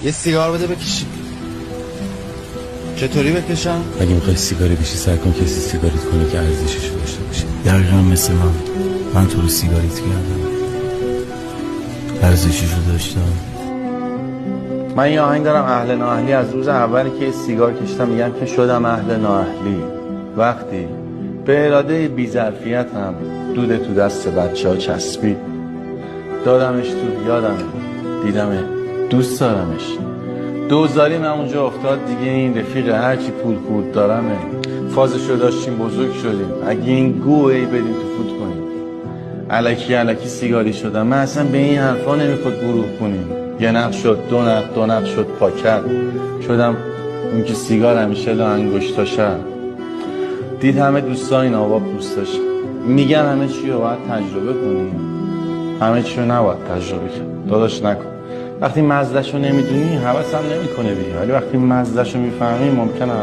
یه سیگار بده بکشی. چطوری بکشم؟ اگه میخوای سیگاری بشی سعی کن کسی سیگاریت کنه که ارزشش رو داشته باشه. دقیقا مثل من تو رو سیگاریت کردم، ارزشش رو داشتم. من یه آهنگ دارم اهل نااهلی، از روز اولی که سیگار کشیدم میگم که شدم اهل نااهلی. وقتی به اراده بی‌ظرفیتم دود تو دست بچه ها چسبید، دادمش تو، یادمه، دیدمه، دوست دارمش. دوزاری من اونجا افتاد دیگه. این رفیق هرچی پول خورد دارمه، فازشو داشتیم بزرگ شدیم، اگه این گوهی بدیم تو فوت کنیم. الکی سیگاری شدم. من اصلا به این حرفا نمیخواد گروه کنیم. یه نق شد، دو نق شد، پاکت شدم اون که سیگار همیشه لا انگشتاشه. دید همه دوستا این آباب دوست داشت. میگن همه چی رو باید تجربه کنیم، همه چی رو نباید تجربه کرد. داداش نکن. وقتی مزدش رو نمیدونی حواسم نمیکنه دیگه، ولی وقتی مزدش رو میفهمی ممکنه